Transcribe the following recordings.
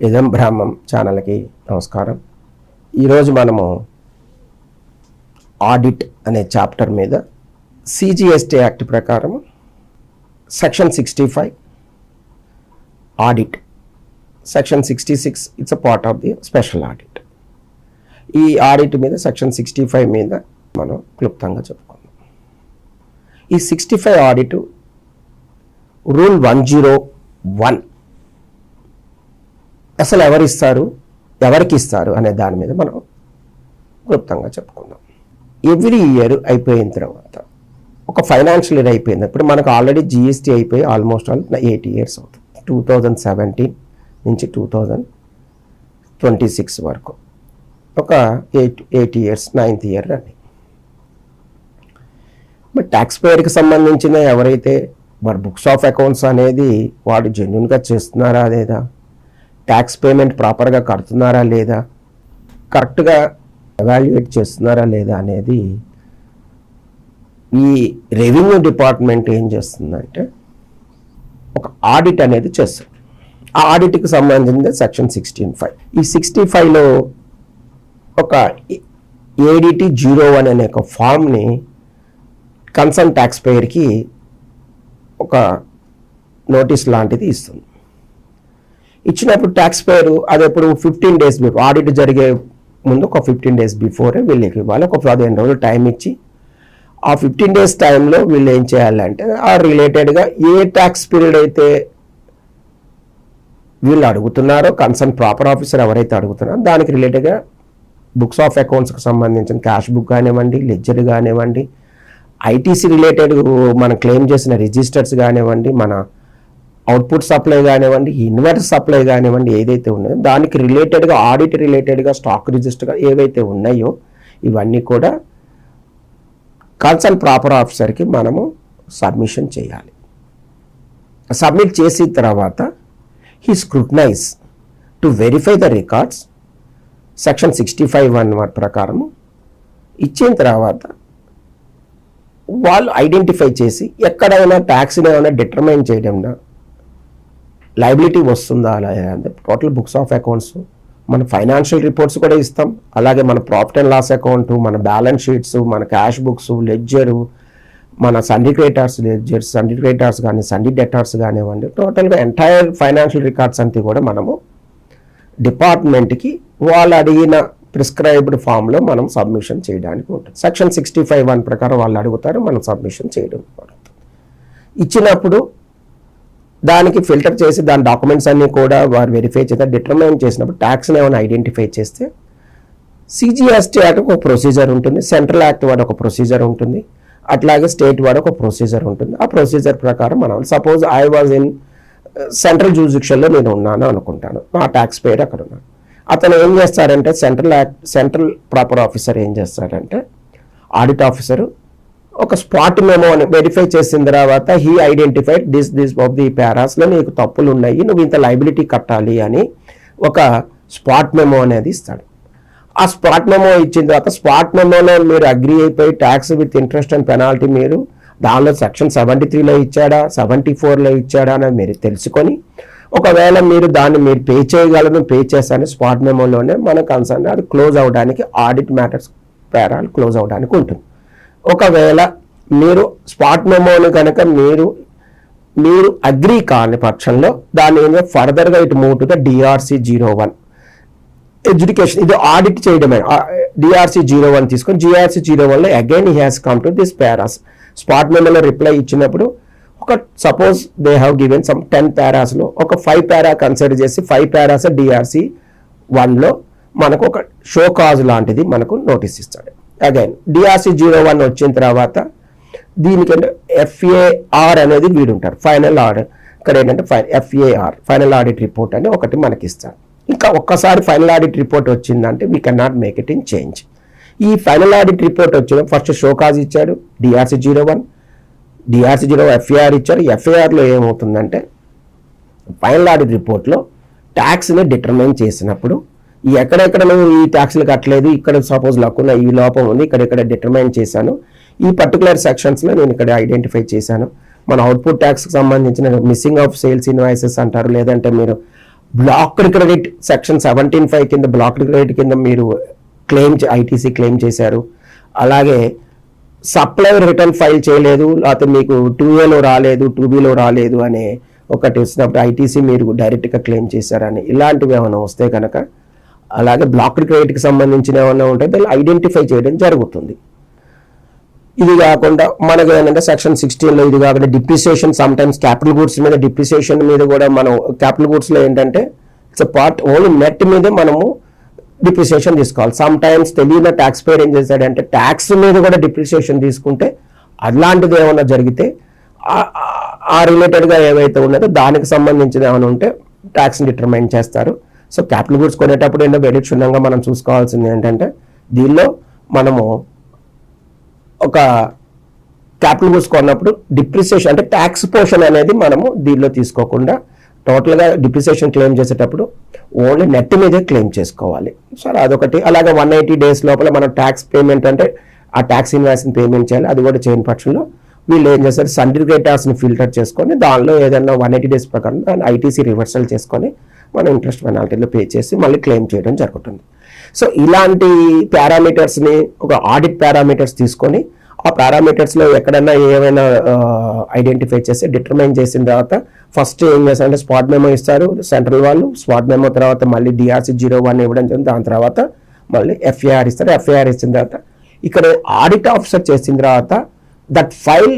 ఇదం బ్రాహ్మం ఛానల్కి నమస్కారం. ఈరోజు మనము ఆడిట్ అనే చాప్టర్ మీద CGST యాక్ట్ ప్రకారం section 65 audit, section 66 it's a part of the special audit. ఈ ఆడిట్ మీద సెక్షన్ 65 మీద మనం క్లుప్తంగా చెప్పుకుందాం. ఈ 65 ఆడిట్ రూల్ 101 అసలు ఎవరిస్తారు, ఎవరికి ఇస్తారు అనే దాని మీద మనం క్లుప్తంగా చెప్పుకుందాం. ఎవ్రీ ఇయర్ అయిపోయిన తర్వాత ఒక ఫైనాన్షియల్ ఇయర్ అయిపోయింది. ఇప్పుడు మనకు ఆల్రెడీ GST అయిపోయి ఆల్మోస్ట్ 8 years అవుతుంది. 2017 నుంచి 2026 వరకు ఒక 8 years, 9th year రన్నింగ్. బట్ ట్యాక్స్ పేయర్కి సంబంధించిన ఎవరైతే మరి బుక్స్ ఆఫ్ అకౌంట్స్ అనేది వాడు జెన్యున్గా చేస్తున్నారా లేదా, ట్యాక్స్ పేమెంట్ ప్రాపర్గా కడుతున్నారా లేదా, కరెక్ట్గా ఎవాల్యుయేట్ చేస్తున్నారా లేదా అనేది ఈ రెవెన్యూ డిపార్ట్మెంట్ ఏం చేస్తుందంటే ఒక ఆడిట్ అనేది చేస్తుంది. ఆ ఆడిట్కి సంబంధించిన సెక్షన్ 16(5). ఈ 65లో ఒక ADT 01 అనే ఒక ఫామ్ని కన్సర్న్ ట్యాక్స్ పేయర్కి ఒక నోటీస్ లాంటిది ఇస్తుంది. ఇచ్చినప్పుడు ట్యాక్స్ పేయర్ అది ఎప్పుడు 15 days బిఫోర్, ఆడిట్ జరిగే ముందు ఒక 15 days బిఫోరే వీళ్ళకి ఇవ్వాలి. ఒక 15 రోజులు టైం ఇచ్చి ఆ 15 days టైంలో వీళ్ళు ఏం చేయాలంటే ఆ రిలేటెడ్గా ఏ ట్యాక్స్ పీరియడ్ అయితే వీళ్ళు అడుగుతున్నారో, కన్సర్న్ ప్రాపర్ ఆఫీసర్ ఎవరైతే అడుగుతున్నారో దానికి రిలేటెడ్గా బుక్స్ ఆఫ్ అకౌంట్స్కి సంబంధించిన క్యాష్ బుక్ కానివ్వండి, లెడ్జర్ కానివ్వండి, ITC రిలేటెడ్ మనం క్లెయిమ్ చేసిన రిజిస్టర్స్ కానివ్వండి, మన అవుట్పుట్ సప్లై కానివ్వండి, ఇన్వర్టర్ సప్లై కానివ్వండి, ఏదైతే ఉన్నాయో దానికి రిలేటెడ్గా ఆడిట్ రిలేటెడ్గా స్టాక్ రిజిస్టర్ ఏవైతే ఉన్నాయో ఇవన్నీ కూడా కన్సర్న్ ప్రాపర్ ఆఫీసర్కి మనము సబ్మిషన్ చేయాలి. సబ్మిట్ చేసిన తర్వాత he scrutinise to verify the records section 65(1) ప్రకారము ఇచ్చిన తర్వాత వాళ్ళు ఐడెంటిఫై చేసి ఎక్కడైనా ట్యాక్స్ని ఏమైనా డిటర్మైన్ చేయడంలో లైబిలిటీ వస్తుందా లేదా, టోటల్ బుక్స్ ఆఫ్ అకౌంట్స్, మన ఫైనాన్షియల్ రిపోర్ట్స్ కూడా ఇస్తాం, అలాగే మన ప్రాఫిట్ అండ్ లాస్ అకౌంట్, మన బ్యాలెన్స్ షీట్స్, మన క్యాష్ బుక్స్, లెడ్జరు, మన సండీ క్రెడిటార్స్ లెడ్జర్స్, సండీ క్రెడిటార్స్ కానీ సండీ డెటార్స్ కానివ్వండి, టోటల్గా ఎంటైర్ ఫైనాన్షియల్ రికార్డ్స్ అంతా కూడా మనము డిపార్ట్మెంట్కి వాళ్ళు అడిగిన ప్రిస్క్రైబ్డ్ ఫామ్లో మనం సబ్మిషన్ చేయడానికి ఉంటుంది. సెక్షన్ 65(1) ప్రకారం వాళ్ళు అడుగుతారు, మనం సబ్మిషన్ చేయడం పడుతుంది. ఇచ్చినప్పుడు దానికి ఫిల్టర్ చేసి దాని డాక్యుమెంట్స్ అన్నీ కూడా వారు వెరిఫై చేస్తే డిటర్మైన్ చేసినప్పుడు ట్యాక్స్ని ఏమైనా ఐడెంటిఫై చేస్తే CGST యాక్ట్ ఒక ప్రొసీజర్ ఉంటుంది, సెంట్రల్ యాక్ట్ వాడు ఒక ప్రొసీజర్ ఉంటుంది, అట్లాగే స్టేట్ వాడు ఒక ప్రొసీజర్ ఉంటుంది. ఆ ప్రొసీజర్ ప్రకారం మనం suppose I was in central జ్యూరిడిక్షన్లో నేను ఉన్నాను అనుకుంటాను, నా ట్యాక్స్ పేయర్ అక్కడ ఉన్నాను. అతను ఏం చేస్తారంటే సెంట్రల్ ప్రాపర్ ఆఫీసర్ ఏం చేస్తారంటే ఆడిట్ ఆఫీసరు ఒక స్పాట్ మెమో అని వెరిఫై చేసిన తర్వాత he identified this of the పారాస్లో నీకు తప్పులు ఉన్నాయి, నువ్వు ఇంత లైబిలిటీ కట్టాలి అని ఒక స్పాట్ మెమో అనేది ఇస్తాడు. ఆ స్పాట్ మెమో ఇచ్చిన తర్వాత స్పాట్ మెమోలో మీరు అగ్రి అయిపోయి tax with interest and penalty మీరు దానిలో సెక్షన్ 73లో ఇచ్చాడా, 74లో ఇచ్చాడా అనేది మీరు తెలుసుకొని ఒకవేళ మీరు దాన్ని మీరు పే చేయగలరు, పే చేస్తాను స్పాట్ మెమోలోనే మన కన్సర్న్ అది క్లోజ్ అవడానికి, ఆడిట్ మ్యాటర్స్ పేరాలు క్లోజ్ అవడానికి ఉంటుంది. ఒకవేళ మీరు స్పాట్ మెమోని కనుక మీరు అగ్రీ కాని పక్షంలో దాన్ని ఫర్దర్గా ఇటు move to the DRC 01 education, ఇది ఆడిట్ చేయడమే. DRC 01 తీసుకొని GRC 01లో again he has come to this paras. Spot మెమోలో రిప్లై ఇచ్చినప్పుడు ఒక suppose they have given some 10 పారాస్లో ఒక 5 పారా కన్సిడర్ చేసి 5 పారాస్ DRC 1లో మనకు ఒక షో కాజ్ లాంటిది మనకు నోటీస్ ఇస్తాడు. అగైన్ DRC 01 వచ్చిన తర్వాత దీనికంటే FAR అనేది వీడు ఉంటారు, ఫైనల్ ఆడిట్. ఇక్కడ ఏంటంటే FAR ఫైనల్ ఆడిట్ రిపోర్ట్ అని ఒకటి మనకి ఇస్తారు. ఇంకా ఒక్కసారి ఫైనల్ ఆడిట్ రిపోర్ట్ వచ్చిందంటే we can not make it in change. ఈ ఫైనల్ ఆడిట్ రిపోర్ట్ వచ్చిన ఫస్ట్ షో కాజ్ ఇచ్చాడు DRC 01, DRC 01 FAR ఇచ్చారు. FARలో ఏమవుతుందంటే ఫైనల్ ఆడిట్ రిపోర్ట్లో ట్యాక్స్ని డిటర్మైన్ చేసినప్పుడు ఎక్కడెక్కడ నువ్వు ఈ ట్యాక్స్లు కట్టలేదు, ఇక్కడ సపోజ్ లక్కున్న ఈ లోపం ఉంది, ఇక్కడ డిటర్మైన్ చేశాను, ఈ పర్టికులర్ సెక్షన్స్లో నేను ఇక్కడ ఐడెంటిఫై చేశాను. మన అవుట్పుట్ ట్యాక్స్కి సంబంధించిన మిస్సింగ్ ఆఫ్ సేల్స్ ఇన్వాయిసెస్ అంటారు, లేదంటే మీరు బ్లాక్డ్ క్రెడిట్ సెక్షన్ 17(5) కింద బ్లాక్డ్ క్రెడిట్ కింద మీరు ఐటీసీ క్లెయిమ్ చేశారు, అలాగే సప్లయర్ రిటర్న్ ఫైల్ చేయలేదు, లేకపోతే మీకు 2Aలో రాలేదు 2Bలో రాలేదు అనే ఒకటి వచ్చినప్పుడు ఐటీసీ మీరు డైరెక్ట్గా క్లెయిమ్ చేశారని ఇలాంటివి ఏమైనా వస్తే కనుక, అలాగే బ్లాక్డ్ క్రెడిట్కి సంబంధించిన ఏమైనా ఉంటే దాన్ని ఐడెంటిఫై చేయడం జరుగుతుంది. ఇది కాకుండా మనకు ఏంటంటే సెక్షన్ 16లో ఇది కాకుండా depreciation some times capital goods మీద డిప్రిసియేషన్ మీద కూడా మనం క్యాపిటల్ గూడ్స్లో ఏంటంటే ఇట్స్ పార్ట్ ఓన్లీ నెట్ మీదే మనము డిప్రిసియేషన్ తీసుకోవాలి. సమ్ టైమ్స్ తెలియని ట్యాక్స్ పేర్ ఏం చేశాడంటే ట్యాక్స్ మీద కూడా డిప్రిసియేషన్ తీసుకుంటే అలాంటిది ఏమైనా జరిగితే ఆ రిలేటెడ్గా ఏవైతే ఉన్నదో దానికి సంబంధించిన ఏమైనా ఉంటే ట్యాక్స్ని డిటర్మైన్ చేస్తారు. సో క్యాపిటల్ గూడ్స్ కొనేటప్పుడు ఏంటో వెరీ క్షుణ్ణంగా మనం చూసుకోవాల్సింది ఏంటంటే దీనిలో మనము ఒక క్యాపిటల్ గూడ్స్ కొన్నప్పుడు డిప్రిసియేషన్ అంటే ట్యాక్స్ పోర్షన్ అనేది మనము దీనిలో తీసుకోకుండా టోటల్గా డిప్రిసియేషన్ క్లెయిమ్ చేసేటప్పుడు ఓన్లీ నెట్ మీదే క్లెయిమ్ చేసుకోవాలి. సరే అదొకటి. అలాగే 180 days లోపల మనం ట్యాక్స్ పేమెంట్ అంటే ఆ ట్యాక్స్ ఇన్వాయిస్ని పేమెంట్ చేయాలి. అది కూడా చేయని పక్షంలో వీళ్ళు ఏం చేస్తారు, సర్టిఫికేటర్స్ని ఫిల్టర్ చేసుకొని దానిలో ఏదైనా 180 days ప్రకారం దాన్ని ఐటీసీ రివర్సల్ చేసుకొని మనం ఇంట్రెస్ట్ పెనాల్టీలో పే చేసి మళ్ళీ క్లెయిమ్ చేయడం జరుగుతుంది. సో ఇలాంటి పారామీటర్స్ని ఒక ఆడిట్ పారామీటర్స్ తీసుకొని ఆ పారామీటర్స్లో ఎక్కడైనా ఏమైనా ఐడెంటిఫై చేసి డిటర్మైన్ చేసిన తర్వాత ఫస్ట్ ఏం చేస్తారంటే స్పాట్ మెమో ఇస్తారు సెంట్రల్ వాళ్ళు. స్పాట్ మెమో తర్వాత మళ్ళీ DRC 01 ఇవ్వడం జరుగుతుంది. దాని తర్వాత మళ్ళీ FAR ఇస్తారు. FAR ఇచ్చిన తర్వాత ఇక్కడ ఆడిట్ ఆఫీసర్ చేసిన తర్వాత that file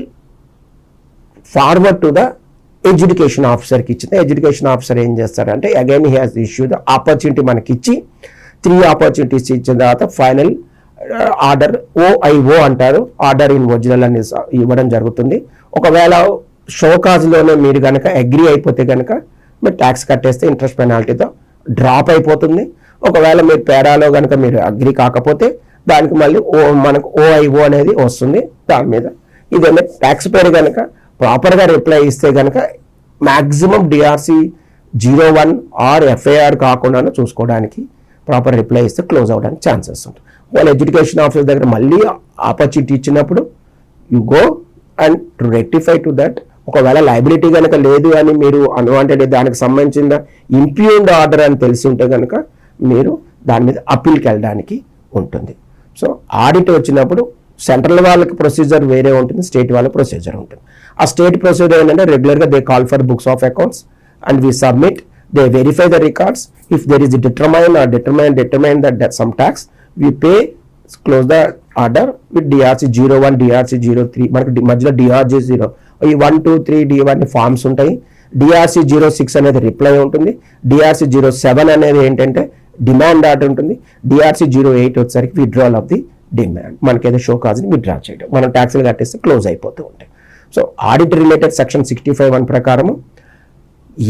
forward to the education ఆఫీసర్కి ఇచ్చింది. ఎడ్యుకేషన్ ఆఫీసర్ ఏం చేస్తారంటే again he has issue the opportunity మనకి ఇచ్చి 3 ఆపర్చునిటీస్ ఇచ్చిన తర్వాత ఫైనల్ ఆర్డర్ OIO అంటారు, ఆర్డర్ ఇన్ ఒరిజినల్ అని ఇవ్వడం జరుగుతుంది. ఒకవేళ షోకాజ్లోనే మీరు కనుక అగ్రీ అయిపోతే కనుక మీరు ట్యాక్స్ కట్టేస్తే ఇంట్రెస్ట్ పెనాల్టీతో డ్రాప్ అయిపోతుంది. ఒకవేళ మీరు పేరాలో కనుక మీరు అగ్రీ కాకపోతే దానికి మళ్ళీ మనకు OIO అనేది వస్తుంది దాని మీద. ఇదేమో ట్యాక్స్ పేరు కనుక ప్రాపర్గా రిప్లై ఇస్తే కనుక మ్యాక్సిమం DRC 01 ఆర్ FAR కాకుండా చూసుకోవడానికి ప్రాపర్ రిప్లై ఇస్తే క్లోజ్ అవ్వడానికి ఛాన్సెస్ ఉంటుంది. వాళ్ళ ఎడ్యుకేషన్ ఆఫీసర్ దగ్గర మళ్ళీ ఆపర్చునిటీ ఇచ్చినప్పుడు you go and to rectify to that. ఒకవేళ లైబిలిటీ కనుక లేదు అని మీరు అన్వాంటెడ్ దానికి సంబంధించిన ఇంప్యూన్డ్ ఆర్డర్ అని తెలిసి ఉంటే కనుక మీరు దాని మీద అప్పీల్కి వెళ్ళడానికి ఉంటుంది. సో ఆడిట్ వచ్చినప్పుడు సెంట్రల్ వాళ్ళకి ప్రొసీజర్ వేరే ఉంటుంది, స్టేట్ వాళ్ళ ప్రొసీజర్ ఉంటుంది. ఆ స్టేట్ ప్రొసీజర్ ఏంటంటే రెగ్యులర్గా they call for books of accounts and we submit, they verify the records. If there is a determine that some tax, we pay, close the order with DRC 01, DRC 03. మనకి మధ్యలో DRC 0 ఈ 1, 2, 3 D1 forms ఉంటాయి. DRC 06 అనేది reply ఉంటుంది. DRC 07 అనేది ఏంటంటే demand order ఉంటుంది. DRC 08 వచ్చేసరికి విత్డ్రాల్ ఆఫ్ ది డిమాండ్, మనకి ఏదో షో కాజ్ని విత్డ్రా చేయడం, మనం ట్యాక్స్లు కట్టేస్తే క్లోజ్ అయిపోతూ ఉంటాయి. సో ఆడిట్ రిలేటెడ్ సెక్షన్ 65(1) ప్రకారము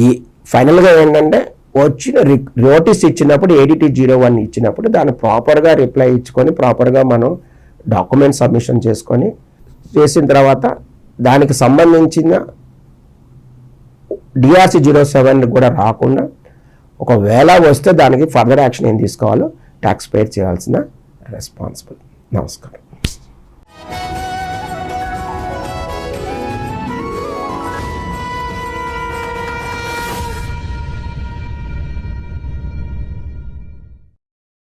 ఈ ఫైనల్గా ఏంటంటే వచ్చిన నోటీస్ ఇచ్చినప్పుడు ADT 01 ఇచ్చినప్పుడు దాన్ని ప్రాపర్గా రిప్లై ఇచ్చుకొని ప్రాపర్గా మనం డాక్యుమెంట్ సబ్మిషన్ చేసిన తర్వాత దానికి సంబంధించిన DRC 07 కూడా రాకుండా ఒకవేళ వస్తే దానికి ఫర్దర్ యాక్షన్ ఏం తీసుకోవాలో ట్యాక్స్ పేర్ చేయాల్సిన రెస్పాన్సిబుల్. నమస్కారం.